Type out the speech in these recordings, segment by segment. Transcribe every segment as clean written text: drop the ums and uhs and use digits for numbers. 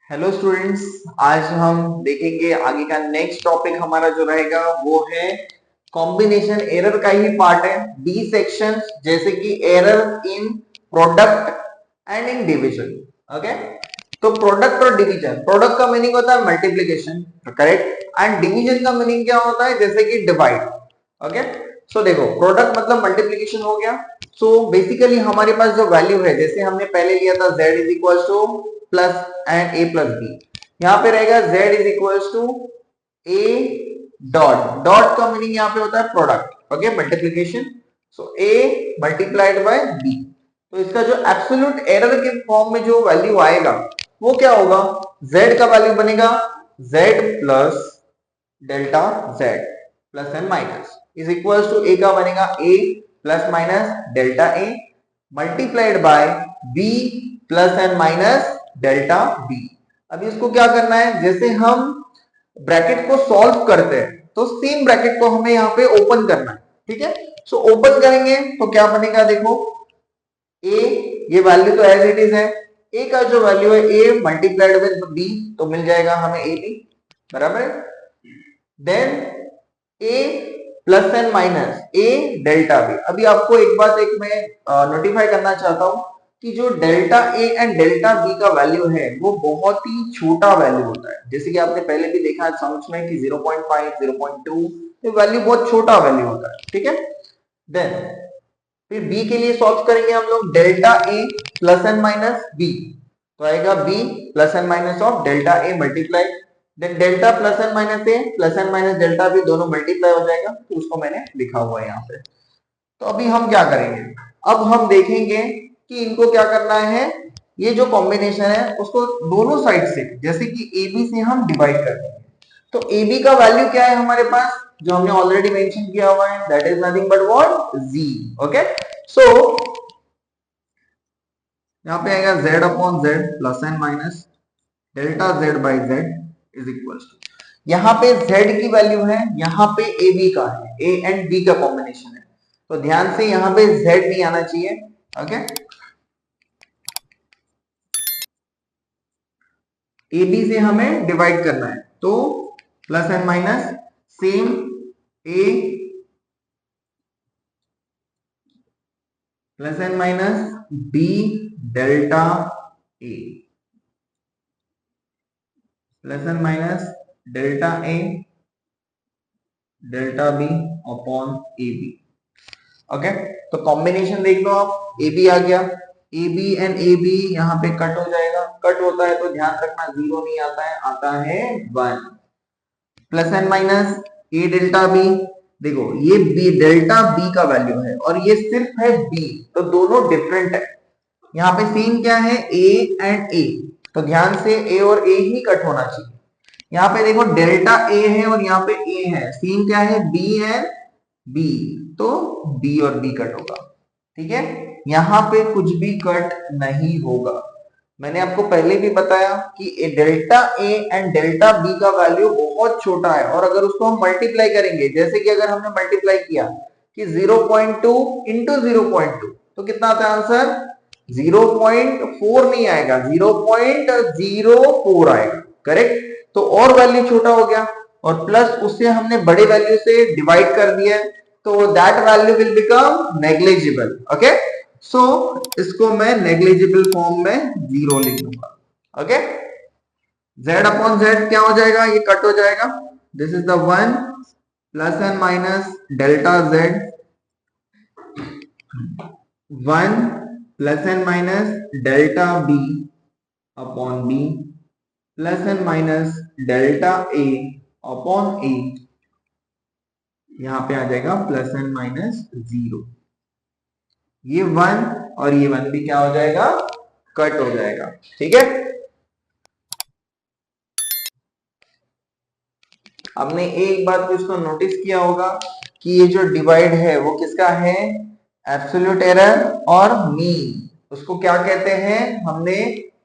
Hello students. आज हम देखेंगे आगे का नेक्स्ट टॉपिक हमारा जो रहेगा वो है कॉम्बिनेशन एरर का ही पार्ट है। डी सेक्शन जैसे कि error in product and in division. Okay, तो प्रोडक्ट और डिवीजन, प्रोडक्ट का मीनिंग होता है मल्टीप्लिकेशन, करेक्ट, एंड डिवीजन का मीनिंग क्या होता है, जैसे कि डिवाइड। ओके, सो देखो प्रोडक्ट मतलब मल्टीप्लिकेशन हो गया। सो बेसिकली हमारे पास जो वैल्यू है, जैसे हमने पहले लिया था z is equal to plus and a plus b, यहाँ पे रहेगा z is equal to a dot, dot का मीनिंग यहाँ पे होता है product. Okay, multiplication, so a multiplied by b। तो इसका जो एब्सोल्यूट एरर के फॉर्म में जो वैल्यू आएगा वो क्या होगा, z का वैल्यू बनेगा z plus delta z plus and minus is equal to a का बनेगा a plus minus delta a multiplied by b plus and minus delta b। अभी इसको क्या करना है, जैसे हम ब्रैकेट को सॉल्व करते हैं तो सेम ब्रैकेट को हमें यहाँ पे ओपन करना है। ठीक है, सो ओपन करेंगे तो क्या बनेगा, देखो a, ये वैल्यू तो एज इट इज है, a का जो वैल्यू है a मल्टीप्लाइड विद b, तो मिल जाएगा हमें a b बराबर है। Then a plus and minus a delta b। अभी आपको एक बात एक मैं नोटिफाई करना चाहता हूं कि जो delta a and delta b का वैल्यू है वो बहुत ही छोटा वैल्यू होता है। जैसे कि आपने पहले भी देखा है सम्स में कि 0.5 0.2 ये वैल्यू बहुत छोटा वैल्यू होता है। ठीक है, देन फिर b के लिए सॉल्व करेंगे हम लोग, delta a plus and minus b, तो आएगा b plus and minus of delta a multiply, then delta plus and minus a plus and minus delta b दोनों मल्टीप्लाई हो जाएगा, तो उसको मैंने लिखा हुआ है यहाँ पे। तो अभी हम क्या करेंगे, अब हम देखेंगे कि इनको क्या करना है, ये जो कॉम्बिनेशन है उसको दोनों साइड से, जैसे कि ab से हम डिवाइड कर देंगे। तो ab का वैल्यू क्या है हमारे पास, जो हमने ऑलरेडी मेंशन किया हुआ है, that is nothing but what, z। Okay, so यहाँ पे आएगा z upon z plus and minus delta z by z is equal to, यहाँ पे z की वैल्यू है, यहाँ पे ab का है, a एंड b का कॉम्बिनेशन है, तो ध्यान से यहाँ पे z नहीं आना चाहिए। ओके, ab से हमें डिवाइड करना है, तो plus and minus same a plus and minus b delta a plus and minus delta a delta b upon A B. Okay, तो कॉम्बिनेशन देख लो आप, ए बी आ गया, A B and A B यहाँ पे कट हो जाएगा, कट होता है तो ध्यान रखना जीरो नहीं आता है, आता है one, plus and minus A delta B, देखो ये बी डेल्टा बी का वैल्यू है और ये सिर्फ है बी, तो दोनों डिफरेंट है। यहाँ पे सेम क्या है, ए एंड ए, तो ध्यान से ए और ए ही कट होना चाहिए। यहाँ पे देखो डेल्टा ए है और यहाँ पे ए है, सीन क्या है, बी है बी, तो बी और बी कट होगा। ठीक है, यहाँ पे कुछ भी कट नहीं होगा। मैंने आपको पहले भी बताया कि delta A and delta B का वैल्यू बहुत छोटा है, और अगर उसको हम मल्टीप्लाई करेंगे, जैसे कि अगर हमने मल्टीप्लाई किया कि 0.2 इंटू 0.2, तो कितना आता है आंसर, 0.4 नहीं आएगा, 0.04 आएगा, करेक्ट। तो और वैल्यू छोटा हो गया, और प्लस उससे हमने बड़े वैल्यू से डिवाइड कर दिया, तो that value will become negligible. Okay, so इसको मैं नेग्लिजिबल फॉर्म में जीरो लिख दूंगा। ओके, z अपॉन z क्या हो जाएगा, ये कट हो जाएगा, this is the one plus and minus delta z, one plus and minus delta b upon b plus and minus delta a upon a, यहां पे आ जाएगा प्लस एंड माइनस जीरो, ये वन और ये वन भी क्या हो जाएगा, कट हो जाएगा। ठीक है, हमने एक बात को इसको नोटिस किया होगा कि ये जो डिवाइड है वो किसका है, एब्सोल्यूट एरर और मीन, उसको क्या कहते हैं, हमने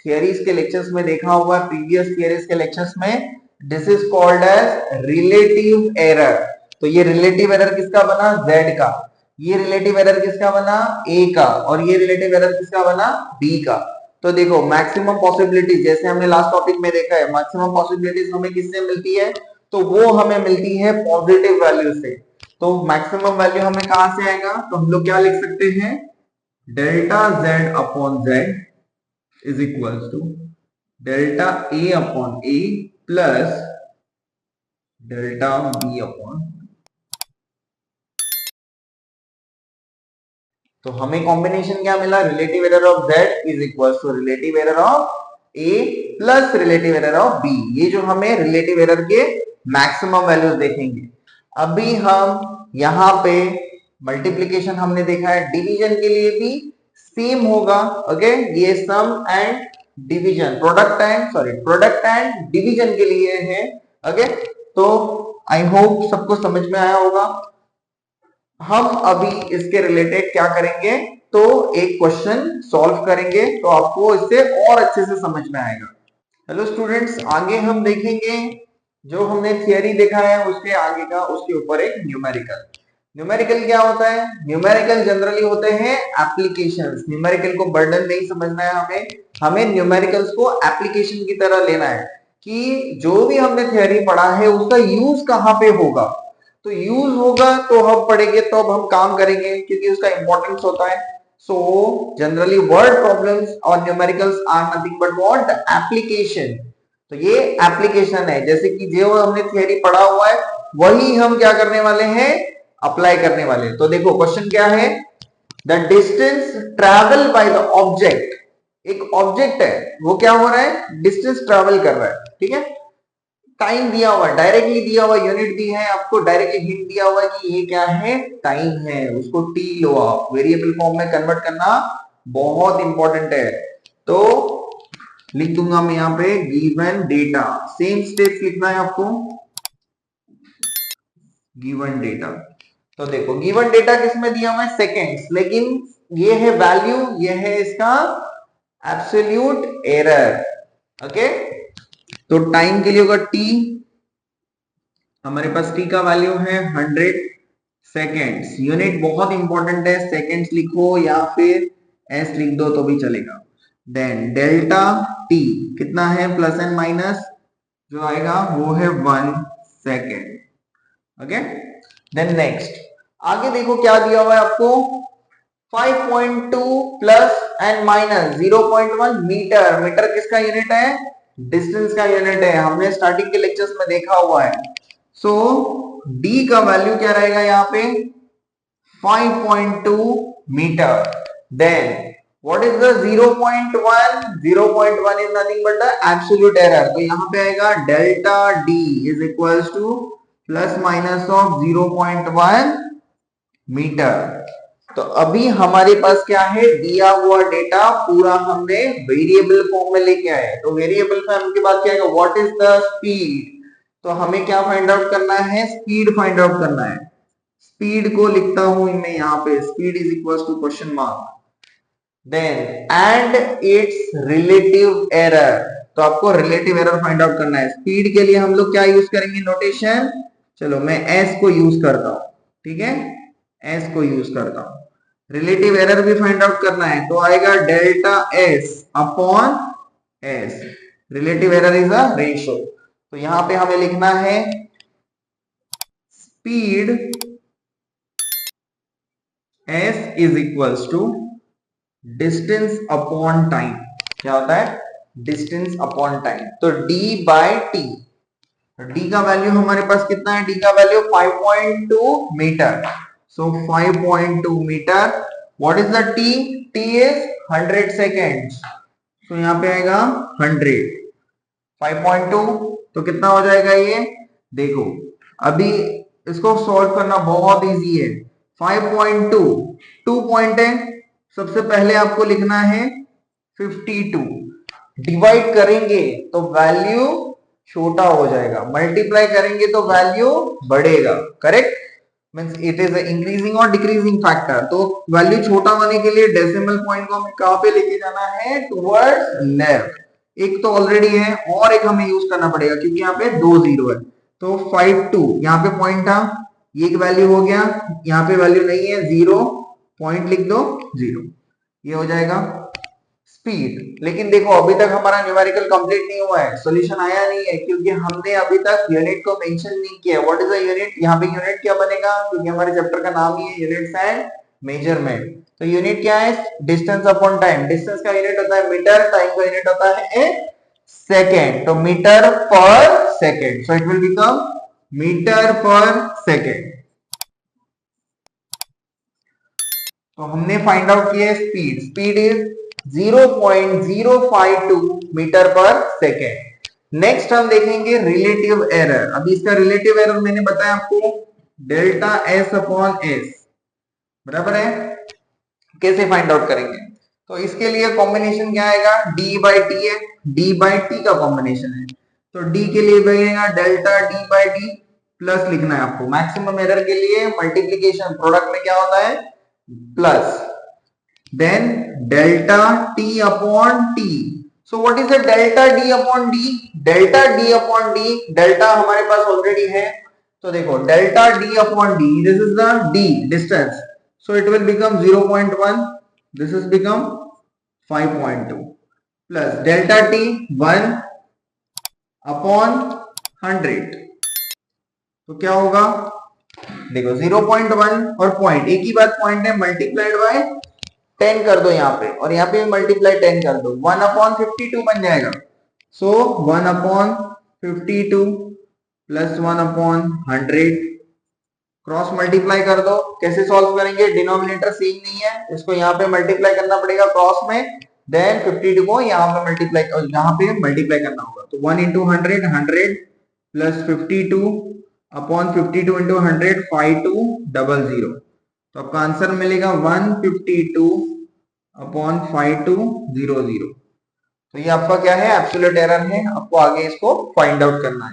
थियरीज के लेक्चर्स में देखा होगा, प्रीवियस थियरीज के लेक्चर्स में, this is called as relative error. तो ये रिलेटिव एरर किसका बना, z का, ये रिलेटिव एरर किसका बना, a का, और ये रिलेटिव एरर किसका बना, b का। तो देखो मैक्सिमम पॉसिबिलिटीज जैसे हमने लास्ट टॉपिक में देखा है, मैक्सिमम पॉसिबिलिटीज हमें किससे मिलती है, तो वो हमें मिलती है पॉजिटिव वैल्यू से। तो मैक्सिमम वैल्यू हमें कहां से आएगा, तो हम लोग क्या लिख सकते हैं, delta z upon z is equal to delta a upon a plus delta b upon. तो हमें कॉम्बिनेशन क्या मिला, relative error of z is equal to relative error of a plus relative error of b। ये जो हमें relative error के maximum values देखेंगे। अभी हम यहाँ पे मल्टीप्लीकेशन हमने देखा है, डिवीजन के लिए भी सेम होगा। ओके, ये sum and division, product and division के लिए है। ओके, तो आई होप सबको समझ में आया होगा। हम अभी इसके रिलेटेड क्या करेंगे, तो एक क्वेश्चन सॉल्व करेंगे, तो आपको इससे और अच्छे से समझ में आएगा। हेलो स्टूडेंट्स, आगे हम देखेंगे जो हमने थियरी देखा है उसके आगे का, उसके ऊपर एक न्यूमेरिकल। न्यूमेरिकल क्या होता है, न्यूमेरिकल जनरली होते हैं एप्लीकेशंस। न्यूमेरिकल को बर्डन नहीं समझना है हमें, हमें न्यूमेरिकल्स को एप्लीकेशन की तरह लेना है कि जो भी हमने थियरी पढ़ा है उसका यूज कहां पे होगा। तो यूज होगा तो हम पढ़ेंगे, तो अब हम काम करेंगे क्योंकि उसका इंपॉर्टेंस होता है। सो जनरली वर्ड प्रॉब्लम्स और numericals are nothing but what, the application. तो ये एप्लीकेशन है, जैसे कि जो हमने थियरी पढ़ा हुआ है वही हम क्या करने वाले हैं, अप्लाई करने वाले। तो देखो क्वेश्चन क्या है, the distance travel by the object. एक ऑब्जेक्ट है, वो क्या हो रहा है, डिस्टेंस ट्रेवल कर रहा है। ठीक है, टाइम दिया हुआ, डायरेक्टली दिया हुआ, यूनिट दी है आपको, डायरेक्टली हिंट दिया हुआ है कि ये क्या है, टाइम है। उसको टी लो आप, वेरिएबल फॉर्म में कन्वर्ट करना बहुत इंपॉर्टेंट है। तो लिख दूंगा मैं यहाँ पे गिवन डेटा, सेम स्टेप्स लिखना है आपको, गिवन डेटा। तो देखो गिवन डेटा किसमें दिया हुआ है, सेकेंड्स, लेकिन ये है वैल्यू, ये है इसका एब्सोल्यूट एरर। ओके, तो टाइम के लिए होगा टी, हमारे पास टी का वैल्यू है 100 सेकेंड्स। यूनिट बहुत इंपॉर्टेंट है, सेकेंड्स लिखो या फिर एस लिख दो तो भी चलेगा। देन डेल्टा टी कितना है, प्लस एंड माइनस जो आएगा वो है 1 सेकेंड। ओके, देन नेक्स्ट आगे देखो क्या दिया हुआ है आपको, 5.2 plus and minus 0.1 metre. Metre किसका यूनिट है, डिस्टेंस का यूनिट है, हमने स्टार्टिंग के लेक्चर्स में देखा हुआ है। सो डी का वैल्यू क्या रहेगा यहाँ पे, 5.2 metre. Then what is the 0.1, 0.1 is nothing but the absolute error. तो यहाँ पे आएगा delta D is equals to plus minus of 0.1 metre. तो अभी हमारे पास क्या है, दिया हुआ डेटा पूरा हमने वेरिएबल फॉर्म में लेके आए। तो वेरिएबल फॉर्म के बाद क्या है, व्हाट इज द स्पीड। तो हमें क्या फाइंड आउट करना है, स्पीड फाइंड आउट करना है। स्पीड को लिखता हूं मैं यहाँ पे, speed is equal to question mark, then and it's relative error. तो आपको रिलेटिव एरर फाइंड आउट करना है। स्पीड के लिए हम लोग क्या यूज करेंगे नोटेशन, चलो मैं एस को यूज करता हूं। ठीक है, एस को यूज करता हूं। रिलेटिव एरर भी फाइंड आउट करना है, तो आएगा delta S upon S. Relative error is a ratio. तो यहां पे हमें लिखना है speed S is equals to distance upon time. क्या होता है, डिस्टेंस अपॉन टाइम। तो d बाय टी, d का वैल्यू हमारे पास कितना है, d का वैल्यू 5.2 metre. So 5.2 metre, what is the t, t is 100 seconds. तो यहां पे आएगा 100, 5.2 तो कितना हो जाएगा ये, देखो अभी इसको सॉल्व करना बहुत इजी है। 5.2 2 पॉइंट है, सबसे पहले आपको लिखना है 52, डिवाइड करेंगे तो वैल्यू छोटा हो जाएगा, मल्टीप्लाई करेंगे तो वैल्यू बढ़ेगा। Correct, means it is increasing और डिक्रीजिंग फैक्टर। तो वैल्यू छोटा होने के लिए डेसिमल पॉइंट को हमें कहां पे लेके जाना है, टुवर्ड्स लेफ्ट। एक तो ऑलरेडी है और एक हमें यूज करना पड़ेगा क्योंकि यहाँ पे 2 जीरो है। तो 52 यहाँ पे पॉइंट था, ये एक वैल्यू हो गया, यहाँ पे वैल्यू नहीं है, 0 पॉइंट लिख दो 0, ये हो जाएगा। स्पीड। लेकिन देखो अभी तक हमारा न्यूमेरिकल कंप्लीट नहीं हुआ है, सॉल्यूशन आया नहीं है, क्योंकि हमने अभी तक यूनिट को मेंशन नहीं किया। What is the unit? यहाँ पे यूनिट क्या बनेगा, क्योंकि हमारे चैप्टर का नाम ही है यूनिट्स एंड मेजरमेंट। तो यूनिट क्या है? Distance upon time. डिस्टेंस का यूनिट होता है मीटर, टाइम का यूनिट होता है सेकेंड। तो metre per second, so it will become metre per second. तो हमने फाइंड आउट किया speed. Speed is 0.052 metre per second. Next हम देखेंगे रिलेटिव एरर। अभी इसका रिलेटिव एरर मैंने बताया आपको, डेल्टा एस अपॉन एस, बराबर है। कैसे फाइंड आउट करेंगे? तो इसके लिए कॉम्बिनेशन क्या आएगा? डी बाई टी है, डी बाई टी का कॉम्बिनेशन है। तो डी के लिए बनेगा delta D by D, plus लिखना है आपको। मैक्सिमम एरर के लिए मल्टीप्लीकेशन प्रोडक्ट में क्या होता है? Plus, then delta t upon t. So what is the delta d upon d? Delta d upon d, delta हमारे पास ऑलरेडी है, तो देखो delta d upon d, this is the d distance, so it will become 0.1, this is become 5.2 plus delta t 1 upon 100, तो क्या होगा? देखो 0.1 और point एक ही बात, पॉइंट है, मल्टीप्लाइड बाय 10 कर दो यहाँ पे, और यहाँ पे भी मल्टीप्लाई 10 कर दो, 1 अपॉन 52 बन जाएगा। सो 1 upon 52 plus 1 upon 100, cross multiply कर दो। कैसे सॉल्व करेंगे? डिनोमिनेटर सेम नहीं है, इसको यहाँ पे मल्टीप्लाई करना पड़ेगा क्रॉस में, देन 52 को यहाँ पे मल्टीप्लाई करना होगा। तो 1 इंटू 100, 100 प्लस 52 अपॉन 52 इंटू 100, 5200। तो आपका आंसर मिलेगा 152 अपॉन 5200। तो ये आपका क्या है? एब्सोल्यूट एरर है, आपको आगे इसको फाइंड आउट करना है।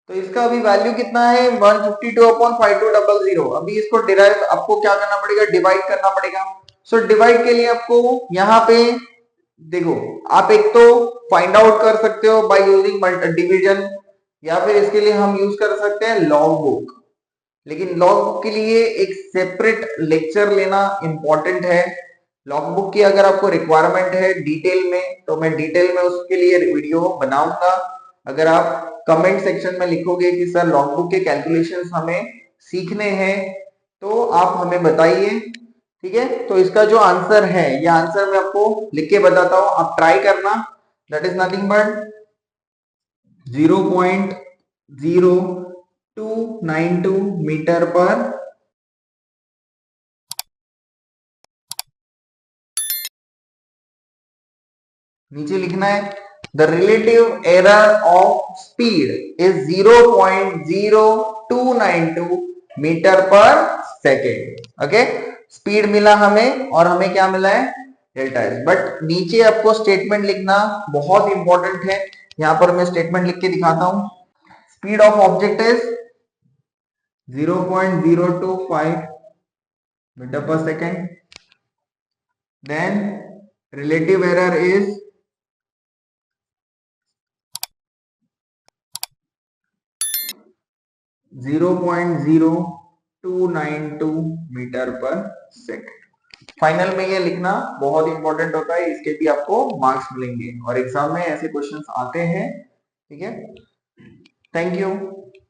तो इसका अभी वैल्यू कितना है? 152 अपॉन 5200। अभी इसको डिराइव आपको क्या करना पड़ेगा? डिवाइड करना पड़ेगा। सो डिवाइड के लिए आपको यहाँ पे देखो, आप एक तो फाइंड आउट कर सकते हो बाय यूजिंग डिवीजन, या फिर इसके लिए हम यूज कर सकते हैं लॉग बुक। लेकिन लॉग बुक के लिए एक सेपरेट लेक्चर लेना इंपॉर्टेंट है। लॉग बुक की अगर आपको रिक्वायरमेंट है डिटेल में, तो मैं डिटेल में उसके लिए वीडियो बनाऊंगा। अगर आप कमेंट सेक्शन में लिखोगे कि सर लॉग बुक के कैलकुलेशंस हमें सीखने हैं, तो आप हमें बताइए, ठीक है। तो इसका जो आंसर है, ये आंसर मैं आपको लिख के बताता हूं, आप ट्राई करना। That is nothing but 0.0292 metre पर नीचे लिखना है the relative error of speed is 0.0292 metre per second. Okay, speed मिला हमें, और हमें क्या मिला है? Delta S. बट नीचे आपको स्टेटमेंट लिखना बहुत इंपॉर्टेंट है। यहां पर मैं स्टेटमेंट लिख के दिखाता हूं। Speed of object is 0.025 metre per second, then relative error is 0.0292 metre per second. Final में ये लिखना बहुत इंपॉर्टेंट होता है, इसके भी आपको मार्क्स मिलेंगे और एग्जाम में ऐसे क्वेश्चंस आते हैं, ठीक है। Thank you.